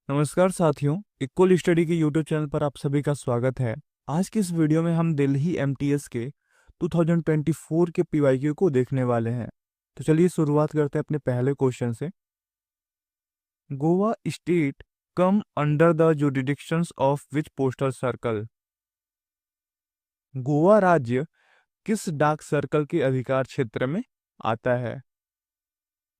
नमस्कार साथियों, equal study के यूट्यूब चैनल पर आप सभी का स्वागत है। आज की इस वीडियो में हम दिल्ली एमटीएस के 2024 के पीवाईक्यू को देखने वाले हैं। तो चलिए शुरुआत करते हैं अपने पहले क्वेश्चन से। Goa state come under the jurisdictions of which postal circle? Goa राज्य किस डाक सर्कल के अधिकार क्षेत्र में आता है?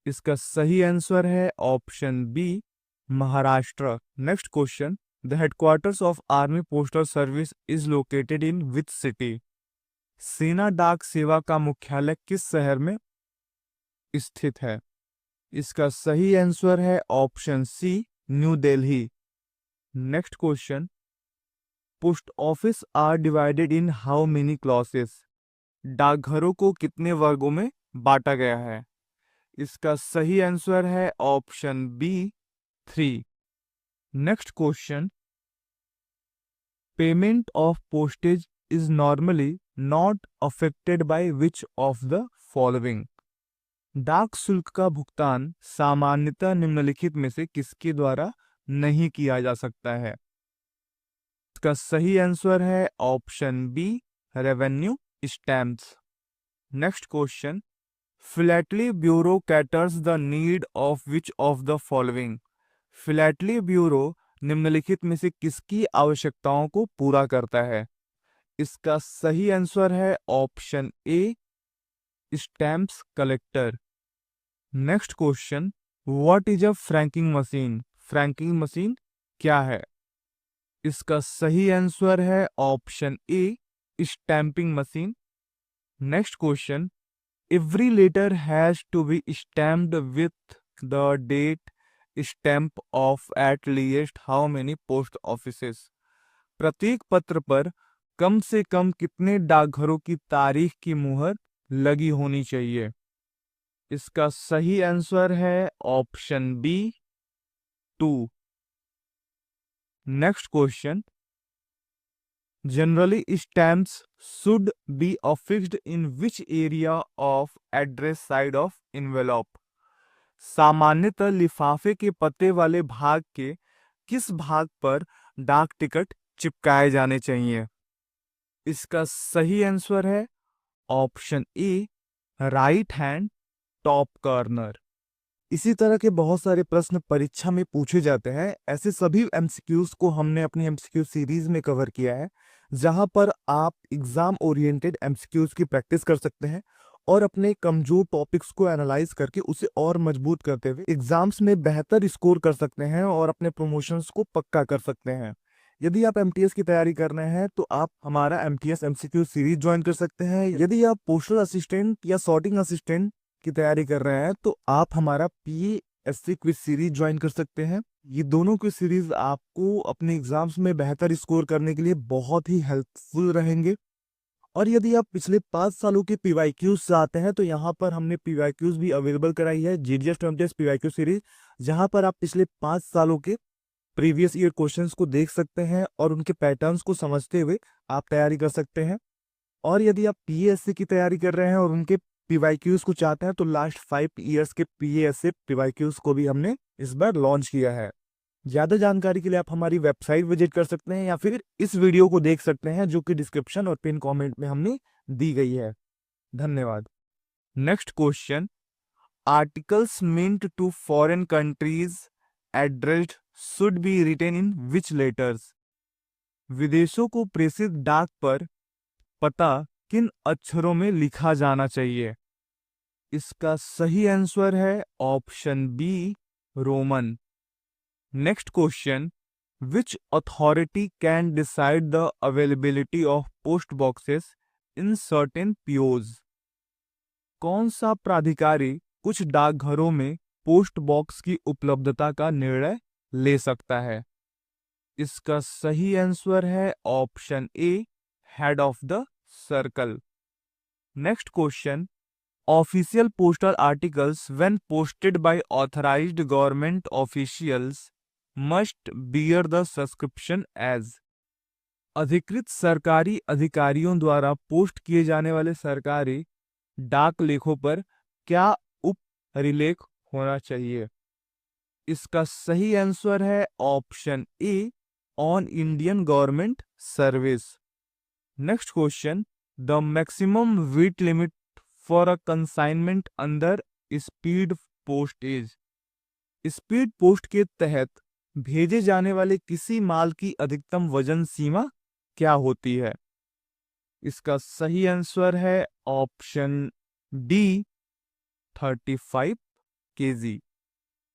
इसका सही आंसर है option B, Maharashtra. Next question, the headquarters of army postal service is located in which city? सेना डाक सेवा का मुख्यालय किस शहर में स्थित है? इसका सही आंसर है option C, New Delhi. Next question, post office are divided in how many classes? डाकघरों को कितने वर्गों में बांटा गया है? इसका सही आंसर है option B, 3। Next question, payment of postage is normally not affected by which of the following? डाक शुल्क का भुगतान सामान्यतः निम्नलिखित में से किसके द्वारा नहीं किया जा सकता है? इसका सही आंसर है option B, revenue stamps. Next question, philately bureau caters the need of which of the following? Philately bureau निम्नलिखित में से किसकी आवश्यकताओं को पूरा करता है? इसका सही आंसर है option A, stamps collector. Next question, what is a franking machine? Franking machine क्या है? इसका सही आंसर है option A, stamping machine. Next question, every letter has to be stamped with the date stamp of at least how many post offices? प्रत्येक पत्र पर कम से कम कितने डाकघरों की तारीख की मुहर लगी होनी चाहिए? इसका सही आंसर है option B, 2। Next question, generally stamps should be affixed in which area of address side of envelope? सामान्यतः लिफाफे के पते वाले भाग के किस भाग पर डाक टिकट चिपकाए जाने चाहिए? इसका सही आंसर है ऑप्शन ए, राइट हैंड टॉप कॉर्नर। इसी तरह के बहुत सारे प्रश्न परीक्षा में पूछे जाते हैं। ऐसे सभी एमसीक्यूज को हमने अपनी एमसीक्यू सीरीज में कवर किया है, जहां पर आप एग्जाम ओरिएंटेड एमसीक्यूज की प्रैक्टिस कर सकते हैं और अपने कमजोर टॉपिक्स को एनालाइज करके उसे और मजबूत करते हुए एग्जाम्स में बेहतर स्कोर कर सकते हैं और अपने प्रमोशंस को पक्का कर सकते हैं। यदि आप एमटीएस की तैयारी कर रहे हैं तो आप हमारा एमटीएस एमसीक्यू सीरीज ज्वाइन कर सकते हैं। यदि आप पोस्टल असिस्टेंट या सॉर्टिंग असिस्टेंट की तैयारी कर रहे हैं तो आप हमारा पीएससी क्विज सीरीज ज्वाइन कर सकते हैं। ये दोनों क्विज सीरीज आपको अपने एग्जाम्स में बेहतर स्कोर करने के लिए बहुत ही हेल्पफुल रहेंगे। और यदि आप पिछले 5 सालों के पीवाईक्यूज चाहते हैं तो यहाँ पर हमने पीवाईक्यूज भी अवेलेबल कराई है, जीडीएस एमटीएस पीवाईक्यू सीरीज, जहां पर आप पिछले 5 सालों के प्रीवियस ईयर क्वेश्चंस को देख सकते हैं और उनके पैटर्न्स को समझते हुए आप तैयारी कर सकते हैं। और यदि आप पीएससी की तैयारी कर रहे हैं और उनके पीवाईक्यूज को चाहते हैं तो लास्ट 5 इयर्स के पीएससी पीवाईक्यूज को भी हमने इस बार लॉन्च किया है। ज्यादा जानकारी के लिए आप हमारी वेबसाइट विजिट कर सकते हैं या फिर इस वीडियो को देख सकते हैं जो कि डिस्क्रिप्शन और पिन कमेंट में हमने दी गई है। धन्यवाद। Next question, articles meant to foreign countries addressed should be written in which letters? विदेशों को प्रेषित डाक पर पता किन अक्षरों में लिखा जाना चाहिए? इसका सही आंसर है option B, Roman. Next question, which authority can decide the availability of post boxes in certain POs? कौन सा प्राधिकारी कुछ डाकघरों में पोस्ट बॉक्स की उपलब्धता का निर्णय ले सकता है? इसका सही आंसर है option A, head of the circle. Next question, official postal articles when posted by authorised government officials must bear the subscription as? अधिकृत सरकारी अधिकारियों द्वारा पोस्ट किए जाने वाले सरकारी डाक लेखों पर क्या उप रिलेख होना चाहिए? इसका सही आंसर है option A, on Indian government service. Next question, the maximum weight limit for a consignment under speed post is. Speed post के तहत भेजे जाने वाले किसी माल की अधिकतम वजन सीमा क्या होती है? इसका सही आंसर है option D, 35 kg।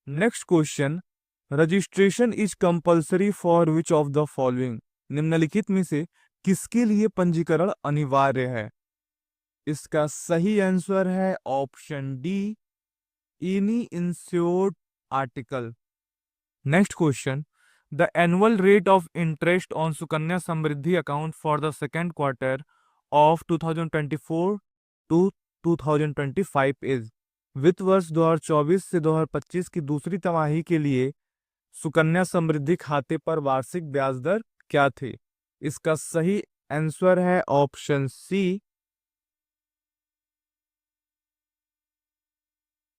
Next question, registration is compulsory for which of the following. निम्नलिखित में से किसके लिए पंजीकरण अनिवार्य है? इसका सही आंसर है option D, any insured article. Next question, the annual rate of interest on Sukanya Samriddhi account for the second quarter of 2024 to 2025 is. वित्त वर्ष 2024 से 2025 की दूसरी तिमाही के लिए सुकन्या समृद्धि खाते पर वार्षिक ब्याज दर क्या थी? इसका सही आंसर है option C.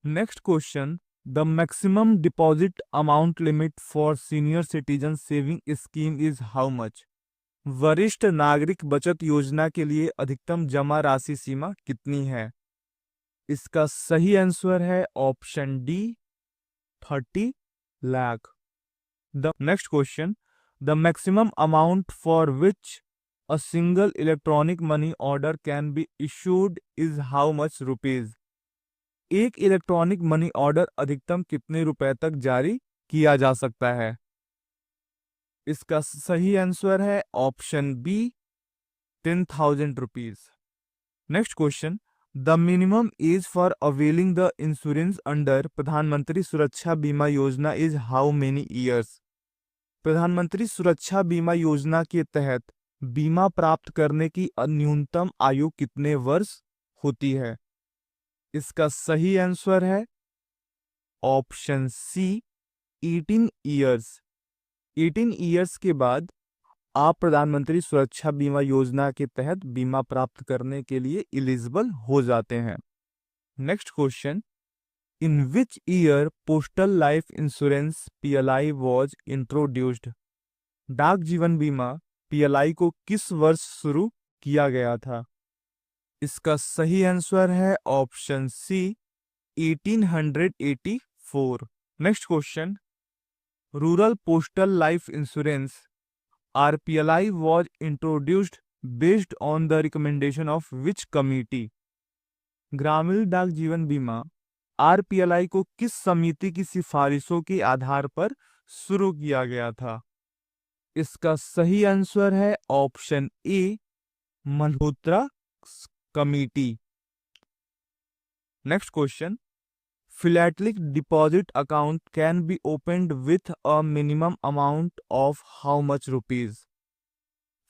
Next question, the maximum deposit amount limit for senior citizen saving scheme is how much. वरिष्ठ नागरिक बचत योजना के लिए अधिकतम जमा राशि सीमा कितनी है? इसका सही आंसर है option D, 30 lakh. The next question, the maximum amount for which a single electronic money order can be issued is how much rupees. एक इलेक्ट्रॉनिक मनी ऑर्डर अधिकतम कितने रुपए तक जारी किया जा सकता है? इसका सही आंसर है option B, 10,000 rupees. Next question, the minimum age for availing the insurance under Pradhanmantri Suraksha बीमा योजना इज हाउ मेनी ईयर्स। प्रधानमंत्री सुरक्षा बीमा योजना के तहत बीमा प्राप्त करने की न्यूनतम आयु कितने वर्ष होती है? इसका सही आंसर है ऑप्शन सी, 18 ईयर्स। 18 ईयर्स के बाद आप प्रधानमंत्री सुरक्षा बीमा योजना के तहत बीमा प्राप्त करने के लिए एलिजिबल हो जाते हैं। Next question, in which year postal life insurance PLI was introduced. डाक जीवन बीमा PLI को किस वर्ष शुरू किया गया था? इसका सही आंसर है option C, 1884। Next question, rural postal life insurance RPLI was introduced based on the recommendation of which committee। ग्रामीण डाक जीवन बीमा RPLI को किस समिति की सिफारिशों के आधार पर शुरू किया गया था? इसका सही आंसर है option A, Malhotra committee. Next question, philatelic deposit account can be opened with a minimum amount of how much rupees।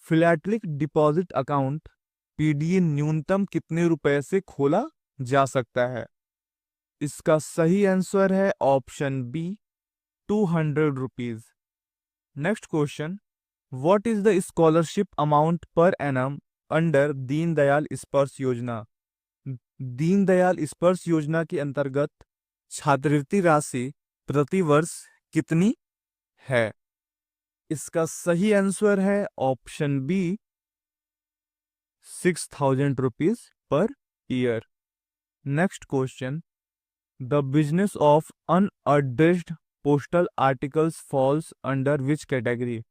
philatelic deposit account PDA न्यूनतम कितने रुपए से खोला जा सकता है? इसका सही आंसर है option B, 200 rupees. Next question, what is the scholarship amount per annum under Deendayal Sparsh Yojana. Deendayal Sparsh योजना के अंतर्गत छात्रवृत्ति राशि प्रति वर्ष कितनी है? इसका सही आंसर है option B, 6,000 rupees per year. Next question, the business of unaddressed postal articles falls under which category.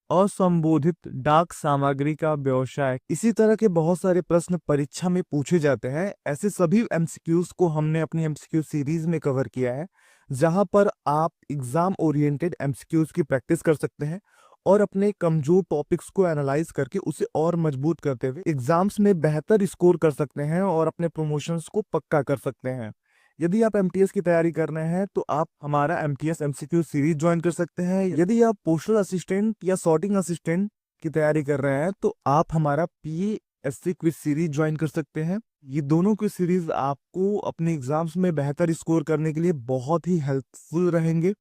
असंबोधित डाक सामग्री का व्यवसाय। इसी तरह के बहुत सारे प्रश्न परीक्षा में पूछे जाते हैं। ऐसे सभी एमसीक्यूज को हमने अपनी एमसीक्यू सीरीज में कवर किया है, जहां पर आप एग्जाम ओरिएंटेड एमसीक्यूज की प्रैक्टिस कर सकते हैं और अपने कमजोर टॉपिक्स को एनालाइज करके उसे और मजबूत करते हुए एग्जाम्स में बेहतर स्कोर कर सकते हैं और अपने प्रमोशंस को पक्का कर सकते हैं। यदि आप एमटीएस की तैयारी कर रहे हैं तो आप हमारा एमटीएस एमसीक्यू सीरीज ज्वाइन कर सकते हैं। यदि आप पोस्टल असिस्टेंट या सॉर्टिंग असिस्टेंट की तैयारी कर रहे हैं तो आप हमारा PASC क्विज सीरीज ज्वाइन कर सकते हैं। ये दोनों क्विज सीरीज आपको अपने एग्जाम्स में बेहतर स्कोर करने के लिए बहुत ही हेल्पफुल रहेंगे।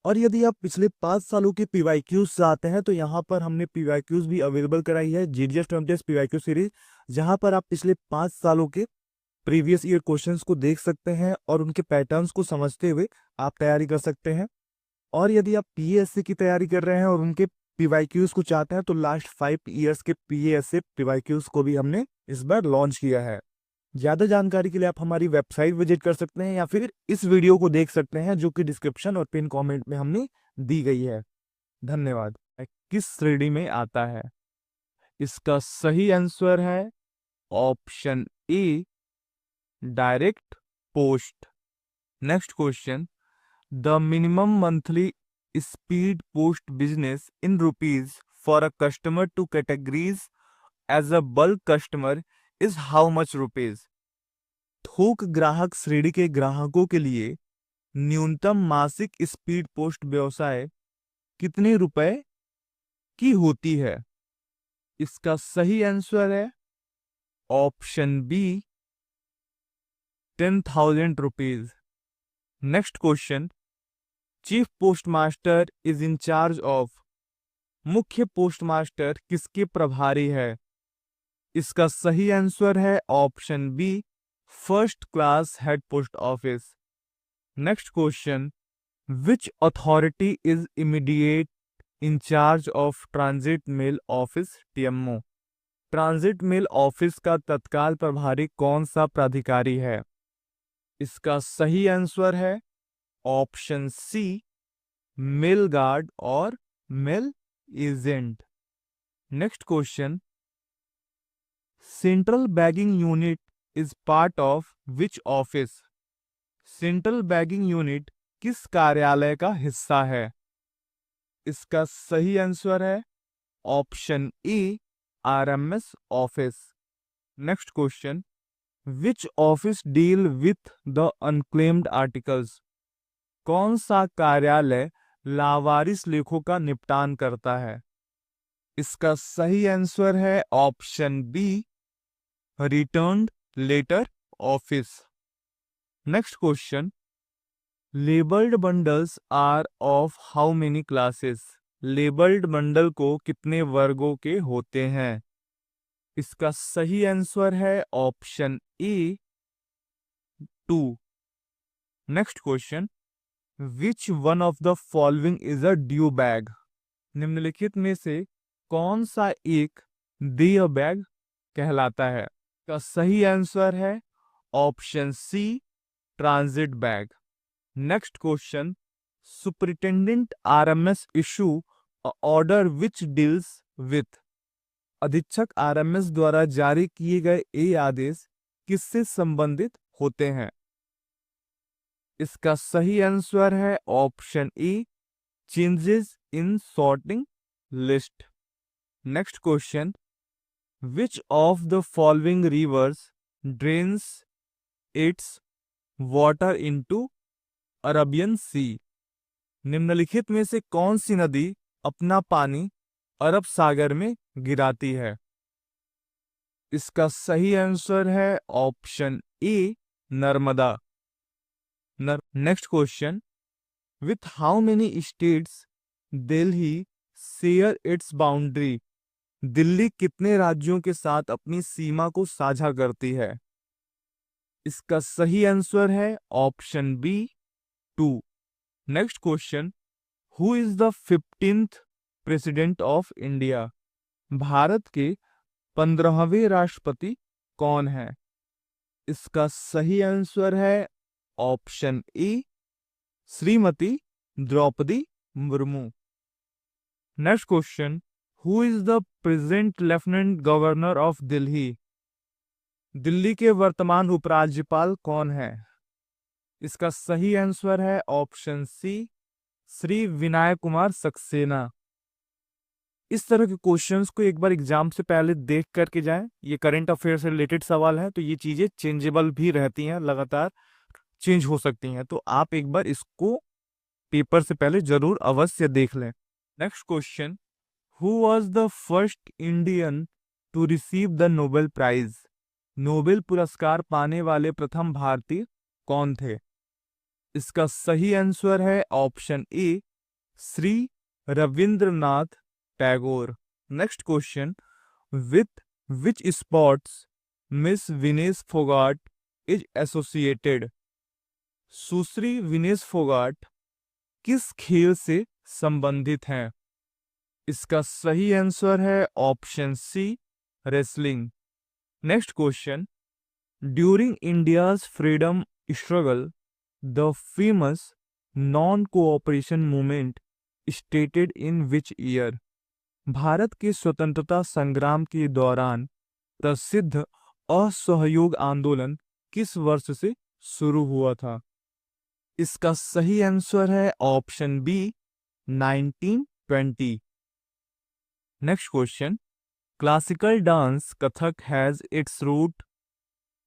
और यदि आप पिछले 5 सालों के PYQs से आते हैं तो यहाँ पर हमने PYQs भी अवेलेबल कराई है, GDS to MTS PYQ series, जहाँ पर आप पिछले 5 सालों के प्रीवियस ईयर क्वेश्चंस को देख सकते हैं और उनके पैटर्न्स को समझते हुए आप तैयारी कर सकते हैं। और यदि आप पीएएसए की तैयारी कर रहे हैं और उनके पीवाईक्यूज को चाहते हैं तो लास्ट 5 ईयर्स के पीएएसए पीवाईक्यूज को भी हमने इस बार लॉन्च किया है। ज्यादा जानकारी के लिए आप हमारी वेबसाइट विजिट कर सकते हैं या फिर इस वीडियो को देख सकते हैं जो कि डिस्क्रिप्शन और पिन कमेंट में हमने दी गई है। धन्यवाद। किस श्रेणी में आता है? इसका सही आंसर है option A, direct post. Next question, the minimum monthly speed post business in rupees for a customer to categories as a bulk customer is how much rupees? थोक ग्राहक श्रेणी के ग्राहकों के लिए न्यूनतम मासिक स्पीड पोस्ट व्यवसाय कितने रुपए की होती है? इसका सही आंसर है option B, 10,000 rupees. Next question, chief postmaster is in charge of. मुख्य पोस्टमास्टर किसके प्रभारी है? इसका सही आंसर है option B, first class head post office. Next question, which authority is immediate in charge of transit mail office TMO? Transit mail office का तत्काल प्रभारी कौन सा प्राधिकारी है? इसका सही आंसर है ऑप्शन सी, मेल गार्ड और mail agent. Next question, central bagging unit is part of which office? Central bagging unit किस कार्यालय का हिस्सा है? इसका सही आंसर है option A, RMS office. Next question, which office deal with the unclaimed articles? कौन सा कार्यालय लावारिस लेखों का निपटान करता है? इसका सही आंसर है option B, return letter office. Next question, labelled bundles are of how many classes? Labelled bundle को कितने वर्गों के होते हैं? इसका सही आंसर है option A, 2। Next question, which one of the following is a due bag? निम्नलिखित में से कौन सा एक देय बैग कहलाता है? का सही आंसर है option C, transit bag. Next question, superintendent RMS issue order which deals with? अधीक्षक आरएमएस द्वारा जारी किए गए ये आदेश किससे संबंधित होते हैं? इसका सही आंसर है option A, changes in sorting list. Next question, which of the following rivers drains its water into Arabian sea? निम्नलिखित में से कौन सी नदी अपना पानी अरब सागर में गिराती है? इसका सही आंसर है option A, Narmada. Next question, with how many states Delhi share its boundary? Delhi कितने राज्यों के साथ अपनी सीमा को साझा करती है? इसका सही आंसर है option B, 2। Next question, who is the 15th president of India? Bharat के 15वें राष्ट्रपति कौन है? इसका सही आंसर है option A, Shrimati Droupadi Murmu. Next question, who is the present lieutenant governor of Delhi? Delhi के वर्तमान उपराज्यपाल कौन है? इसका सही आंसर है ऑप्शन सी, श्री विनायक कुमार सक्सेना। इस तरह के क्वेश्चंस को एक बार एग्जाम से पहले देख करके जाएं। ये करंट अफेयर से रिलेटेड सवाल है, तो ये चीजें चेंजेबल भी रहती हैं, लगातार चेंज हो सकती हैं, तो आप एक बार इसको पेपर से पहले जरूर अवश्य देख लें। Next question, who was the first Indian to receive the Nobel prize? Nobel पुरस्कार पाने वाले प्रथम भारतीय कौन थे? इसका सही आंसर है option A, Shri Rabindranath Tagore. Next question, with which sports Miss Vinesh Phogat is associated. सुश्री विनेश फोगाट किस खेल से संबंधित हैं? इसका सही आंसर है option C, wrestling. Next question, during India's freedom struggle the famous non cooperation movement stated in which year? Bharat के स्वतंत्रता संग्राम के दौरान प्रसिद्ध असहयोग आंदोलन किस वर्ष से शुरू हुआ था? इसका सही आंसर है option B, 1920। Next question, classical dance Kathak has its root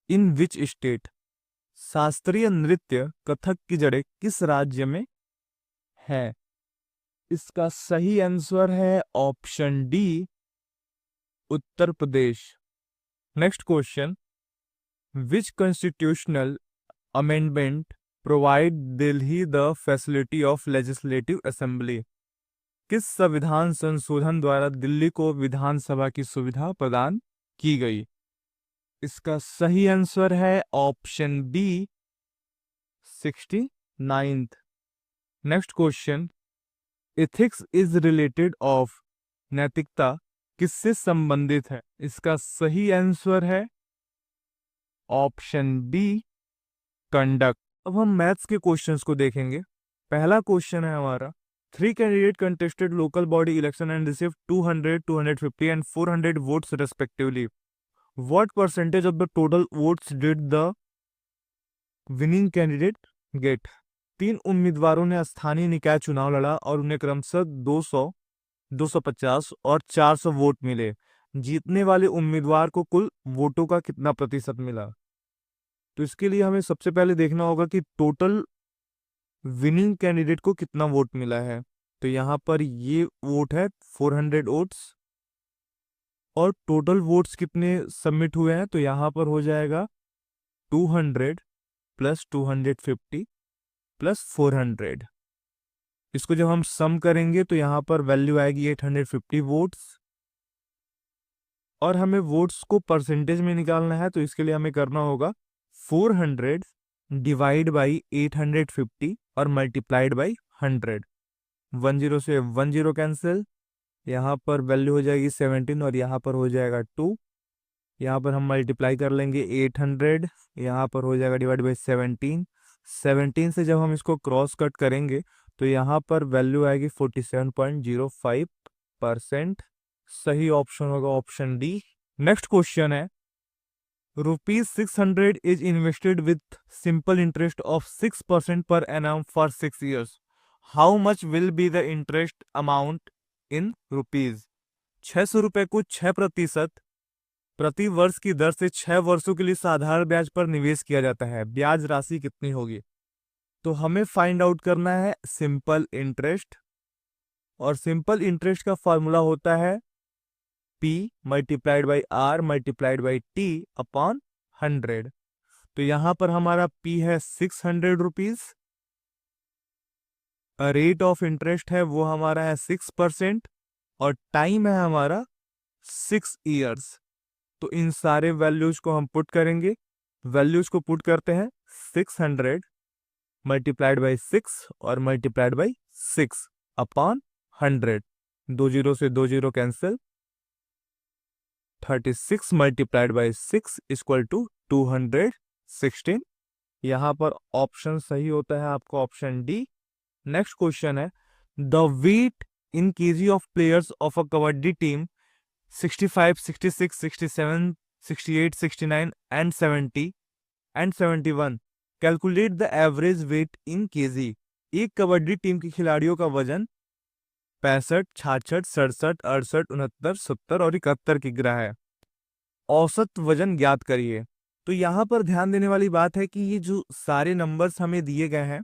in which state? शास्त्रीय नृत्य कथक की जड़ें किस राज्य में है? इसका सही आंसर है option D, Uttar Pradesh. Next question, which constitutional amendment provide Delhi the facility of legislative assembly? किस संविधान संशोधन द्वारा दिल्ली को विधानसभा की सुविधा प्रदान की गई? इसका सही आंसर है option B, 69th। Next question, ethics is related of, नैतिकता किससे संबंधित है? इसका सही आंसर है ऑप्शन बी, कंडक्ट। अब हम मैथ्स के क्वेश्चंस को देखेंगे। पहला क्वेश्चन है हमारा, 3 candidate contested local body election and receive 200, 250 and 400 votes respectively. What percentage of the total votes did the winning candidate get? 3 उम्मीदवारों ने स्थानीय निकाय चुनाव लड़ा और उन्हें क्रमशः 200, 250 और 400 वोट मिले। जीतने वाले उम्मीदवार को कुल वोटों का कितना प्रतिशत मिला? तो इसके लिए हमें सबसे पहले देखना होगा कि टोटल विनिंग कैंडिडेट को कितना वोट मिला है। तो यहाँ पर ये वोट है 400 वोट्स, और टोटल वोट्स कितने सबमिट हुए हैं? तो यहाँ पर हो जाएगा 200 प्लस 250 प्लस 400। इसको जब हम सम करेंगे तो यहाँ पर वैल्यू आएगी 850 वोट्स, और हमें वोट्स को परसेंटेज में निकालना है। तो इसके लिए हमें करना होगा 400 डिवाइड बाई 850 और मल्टीप्लाइड बाई 100। 10 से 10 कैंसिल, यहाँ पर वैल्यू हो जाएगी 17 और यहाँ पर हो जाएगा 2। यहाँ पर हम मल्टीप्लाई कर लेंगे 800, यहाँ पर हो जाएगा डिवाइड बाई 17। 17 से जब हम इसको क्रॉस कट करेंगे तो यहाँ पर वैल्यू आएगी 47.05%। सही ऑप्शन होगा ऑप्शन डी। नेक्स्ट क्वेश्चन है, ₹600 is invested with simple interest of 6% per annum for 6 years. How much will be the interest amount in rupees? 600 रुपए को 6% प्रति वर्ष की दर से 6 वर्षों के लिए साधारण ब्याज पर निवेश किया जाता है। ब्याज राशि कितनी होगी? तो हमें फाइंड आउट करना है सिंपल इंटरेस्ट, और सिंपल इंटरेस्ट का फॉर्मूला होता है P multiplied by R multiplied by T upon 100। तो यहां पर हमारा P है 600 रुपीज, रेट ऑफ इंटरेस्ट है वो हमारा है 6%, और टाइम है हमारा 6 years। तो इन सारे वैल्यूज को हम पुट करेंगे। वैल्यूज को पुट करते हैं 600 मल्टीप्लाइड बाई 6 और मल्टीप्लाइड बाई 6 अपॉन 100। 2 0 से 2 0 cancel, 36 multiplied by 6 equal to 216। यहाँ पर ऑप्शन सही होता है आपका ऑप्शन डी। नेक्स्ट क्वेश्चन है, the weight in KG of players of a kabaddi team 65, 66, 67, 68, 69 and 70 and 71। Calculate the average weight in KG. एक कबड्डी टीम के खिलाड़ियों का वजन 65, 66, 67, 68, 69, 70 और 71 किग्रा है। औसत वजन ज्ञात करिए। तो यहाँ पर ध्यान देने वाली बात है कि ये जो सारे नंबर्स हमें दिए गए हैं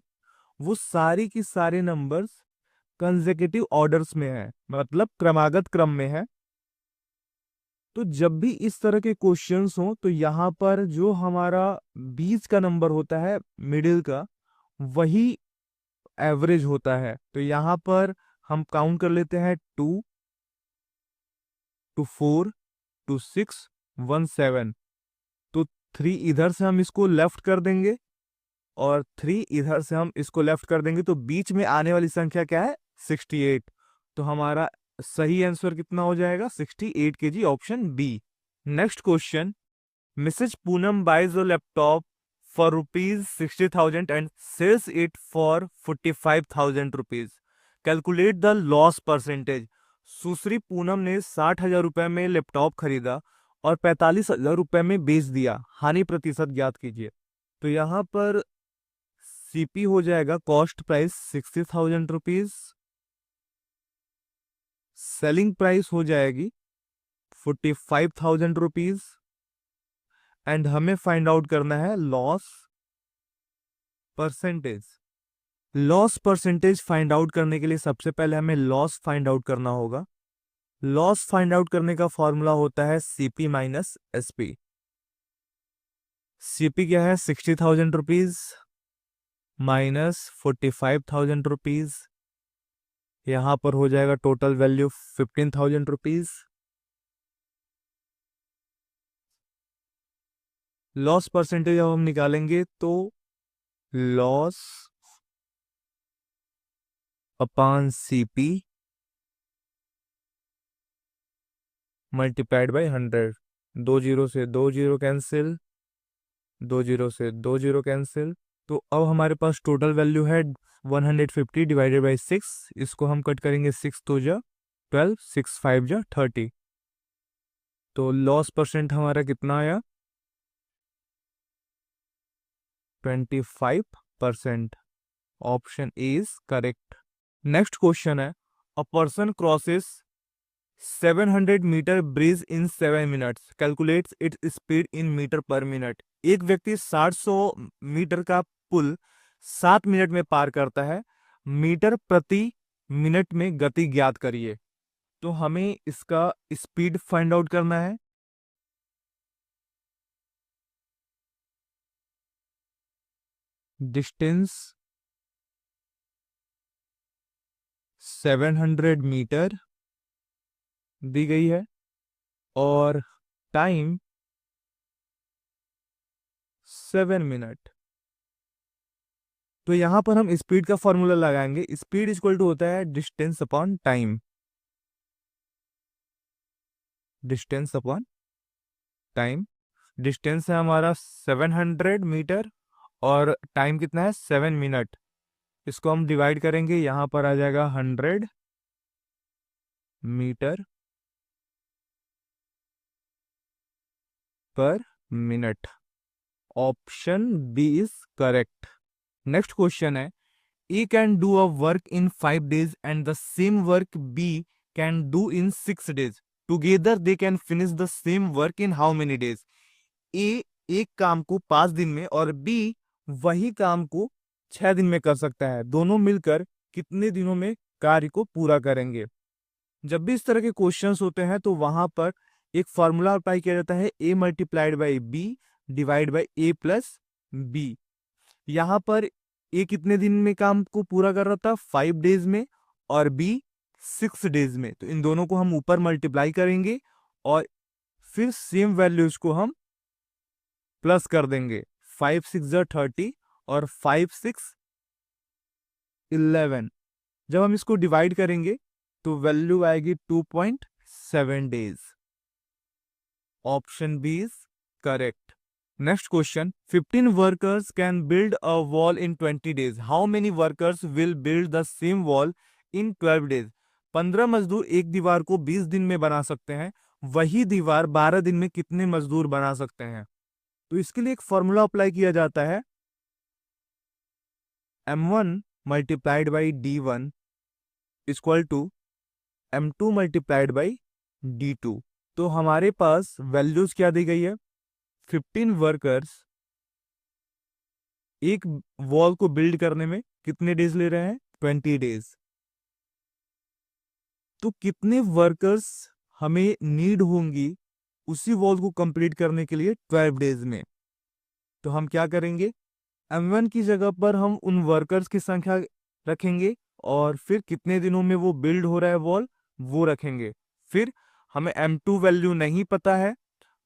वो सारी की सारे नंबर्स कंसेक्यूटिव ऑर्डर्स में है, मतलब क्रमागत क्रम में है। तो जब भी इस तरह के क्वेश्चंस हो तो यहाँ पर जो हमारा बीच का नंबर होता है, मिडिल का, वही एवरेज होता है। तो यहाँ पर हम काउंट कर लेते हैं 2 2 4 2 6 1 7। तो 3 इधर से हम इसको लेफ्ट कर देंगे और 3 इधर से हम इसको लेफ्ट कर देंगे, तो बीच में आने वाली संख्या क्या है? 68। तो हमारा सही आंसर कितना हो जाएगा? 68 kg, option B. Next question, Mrs Poonam buys a laptop for ₹60,000 and sells it for ₹45,000। Calculate the loss percentage. सुश्री पूनम ने 60,000 रुपए में लैपटॉप खरीदा और 45,000 रुपए में बेच दिया, हानि प्रतिशत ज्ञात कीजिए। तो यहाँ पर सीपी हो जाएगा कॉस्ट प्राइस ₹60,000, सेलिंग प्राइस हो जाएगी ₹45,000 एंड हमें फाइंड आउट करना है loss percentage. Loss percentage find out करने के लिए सबसे पहले हमें लॉस फाइंड आउट करना होगा। लॉस फाइंड आउट करने का फॉर्मूला होता है सीपी माइनस एसपी। सीपी क्या है? ₹60,000 माइनस ₹45,000। यहां पर हो जाएगा टोटल वैल्यू ₹15,000। लॉस परसेंटेज अब हम निकालेंगे तो loss upon CP multiplied by 100। 2 zero से 2 जीरो कैंसिल, 2 जीरो से 2 जीरो कैंसिल। तो अब हमारे पास टोटल वैल्यू है 150 डिवाइडेड बाई 6। इसको हम कट करेंगे, 6 2 जा 12, 6 5 जा 30। तो लॉस परसेंट हमारा कितना आया? 25%। Option A is correct. Next question है, a person crosses 700 metre bridge in 7 minutes, calculates its speed in metre पर मिनट। एक व्यक्ति 700 मीटर का पुल 7 मिनट में पार करता है, मीटर प्रति मिनट में गति ज्ञात करिए। तो हमें इसका स्पीड फाइंड आउट करना है। डिस्टेंस 700 मीटर दी गई है और टाइम 7 मिनट। तो यहां पर हम स्पीड का फॉर्मूला लगाएंगे। स्पीड इक्वल टू होता है distance upon time. Distance upon time. Distance है हमारा 700 मीटर और टाइम कितना है? 7 मिनट। इसको हम डिवाइड करेंगे, यहां पर आ जाएगा 100 मीटर पर minute. Option B is correct. Next question है, A can do a work in 5 days and the same work B can do in 6 days। Together they can finish the same work in how many days? A एक काम को 5 दिन में और B वही काम को 6 दिन में कर सकता है। दोनों मिलकर कितने दिनों में कार्य को पूरा करेंगे? जब भी इस तरह के क्वेश्चंस होते हैं तो वहां पर एक फॉर्मूला अप्लाई किया जाता है, A multiplied by B divide by A plus B. यहां पर ए कितने दिन में काम को पूरा कर रहा था? 5 डेज में, और बी 6 डेज में। तो इन दोनों को हम ऊपर मल्टीप्लाई करेंगे और फिर सेम वैल्यूज को हम प्लस कर देंगे। 5 6 जा 30 और 5 6 11। जब हम इसको डिवाइड करेंगे तो वैल्यू आएगी 2.7 days. Option B is correct. Next question, 15 workers can build a wall in 20 days। How many workers will build the same wall in 12 days? 15 मजदूर एक दीवार को 20 दिन में बना सकते हैं, वही दीवार 12 दिन में कितने मजदूर बना सकते हैं? तो इसके लिए एक फॉर्मूला अप्लाई किया जाता है, m1 multiplied by d1 equal to m2 multiplied by d2। तो हमारे पास वैल्यूज क्या दी गई है? 15 वर्कर्स एक वॉल को बिल्ड करने में कितने डेज ले रहे हैं? 20 डेज। तो कितने वर्कर्स हमें नीड होंगी उसी वॉल को कंप्लीट करने के लिए 12 डेज में? तो हम क्या करेंगे, m1 की जगह पर हम उन वर्कर्स की संख्या रखेंगे और फिर कितने दिनों में वो बिल्ड हो रहा है वॉल वो रखेंगे। फिर हमें m2 वैल्यू नहीं पता है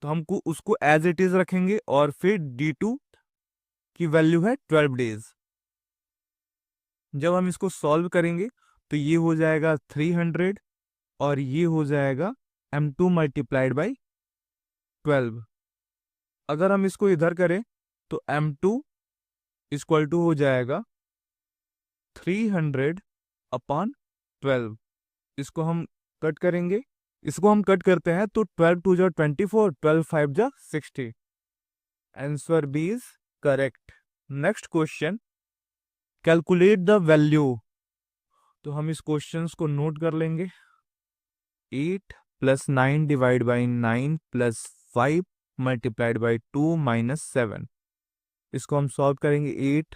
तो हमको उसको एज इट इज रखेंगे और फिर D2 की वैल्यू है 12 डेज। जब हम इसको सॉल्व करेंगे तो ये हो जाएगा 300 और ये हो जाएगा M2 मल्टीप्लाइड बाई 12। अगर हम इसको इधर करें तो M2 इक्वल टू हो जाएगा 300 अपॉन 12। इसको हम कट करेंगे, इसको हम कट करते हैं तो 12 2 जा 24, 12 5 जा 60। Answer B is correct. Next question, calculate the value. तो हम इस क्वेश्चंस को नोट कर लेंगे। 8 plus 9 divide by 9 plus 5 multiplied by 2 minus 7। इसको हम सॉल्व करेंगे। 8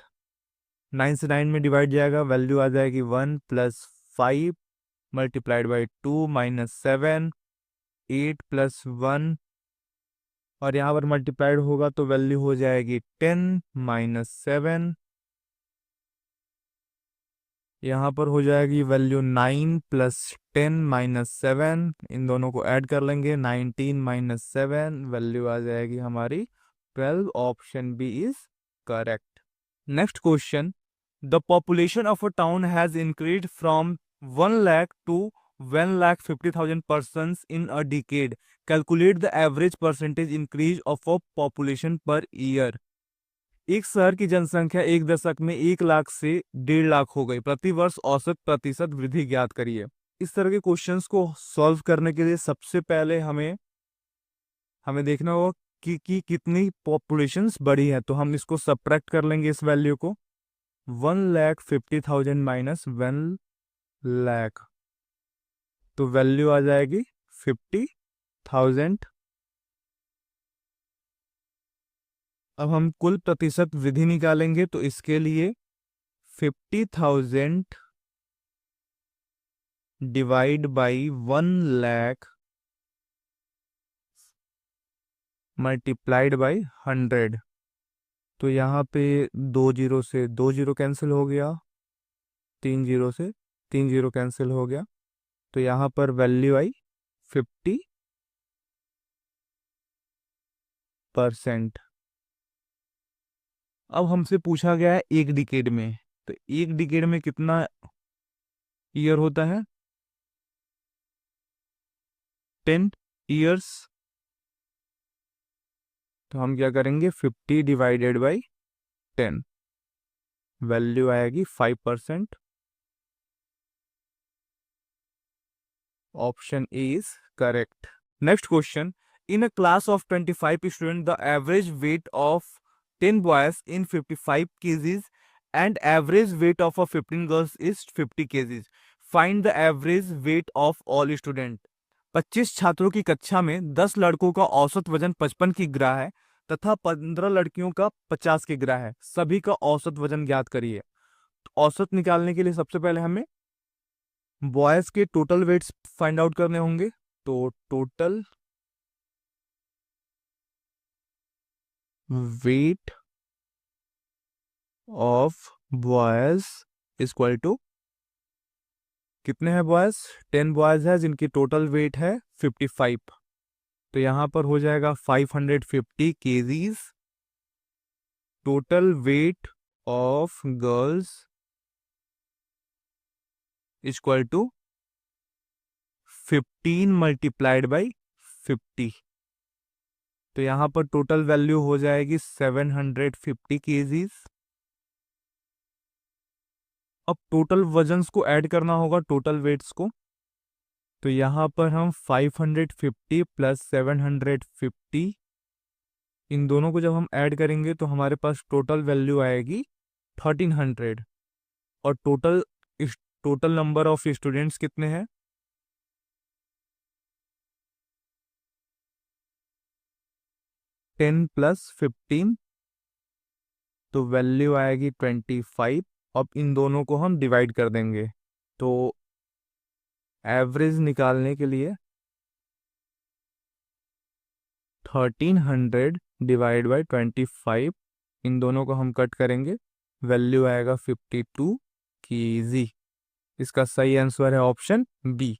9 से 9 में डिवाइड जाएगा, वैल्यू आ जाएगी 1 plus 5 multiplied by 2 minus 7। 8 plus 1 और यहाँ पर मल्टीप्लाइड होगा तो वैल्यू हो जाएगी 10 माइनस 7। यहाँ पर हो जाएगी वैल्यू 9 प्लस 10 माइनस 7। इन दोनों को ऐड कर लेंगे, 19 माइनस 7, वैल्यू आ जाएगी हमारी 12। Option B is correct. Next question, the population of a town has increase from 1 lakh to 1,50,000 persons in a decade. Calculate the average percentage increase of a population per year. एक शहर की जनसंख्या एक दशक में 1 लाख से 1.5 लाख हो गई, प्रति वर्ष औसत प्रतिशत वृद्धि ज्ञात करिए। इस तरह के क्वेश्चंस को सॉल्व करने के लिए सबसे पहले हमें देखना होगा कि कितनी पॉपुलेशंस बढ़ी है। तो हम इसको सब्ट्रैक्ट कर लेंगे इस वैल्यू को। 1,50,000 माइनस 1 लाख, तो वैल्यू आ जाएगी 50,000। अब हम कुल प्रतिशत विधि निकालेंगे तो इसके लिए 50,000 divide by 1 lakh multiplied by 100। तो यहाँ पे 2 जीरो से 2 जीरो कैंसिल हो गया, 3 जीरो से 3 जीरो कैंसिल हो गया, तो यहाँ पर वैल्यू आई 50%। अब हमसे पूछा गया है एक डिकेड में, तो एक डिकेड में कितना ईयर होता है? 10 ईयर्स। तो हम क्या करेंगे, 50 डिवाइडेड बाई 10, वैल्यू आएगी 5%। Option A is correct. Next question, in a class of 25 student the average weight of 10 boys in 55 kgs and average weight of a 15 girls is 50 kgs. Find the average weight of all student. 25 छात्रों की कक्षा में 10 लड़कों का औसत वजन 55 किग्रा है तथा 15 लड़कियों का 50 किग्रा है। सभी का औसत वजन ज्ञात करिए। तो औसत निकालने के लिए सबसे पहले हमें बॉयज के टोटल वेट्स फाइंड आउट करने होंगे। तो total weight of boys equal to, कितने हैं बॉयज? 10 बॉयज है जिनकी टोटल वेट है 55। तो यहां पर हो जाएगा 550 kgs। Total weight of girls equal to 15 multiplied by 50। तो यहां पर टोटल वैल्यू हो जाएगी 750 kgs। अब टोटल वजन्स को ऐड करना होगा टोटल वेट्स को। तो यहाँ पर हम 550 प्लस 750, इन दोनों को जब हम ऐड करेंगे तो हमारे पास टोटल वैल्यू आएगी 1300। और टोटल नंबर ऑफ स्टूडेंट्स कितने हैं? 10 प्लस 15, तो वैल्यू आएगी 25। अब इन दोनों को हम डिवाइड कर देंगे। तो एवरेज निकालने के लिए 1300 डिवाइड बाई 25, इन दोनों को हम कट करेंगे, वैल्यू आएगा 52 kg। इसका सही आंसर है ऑप्शन बी।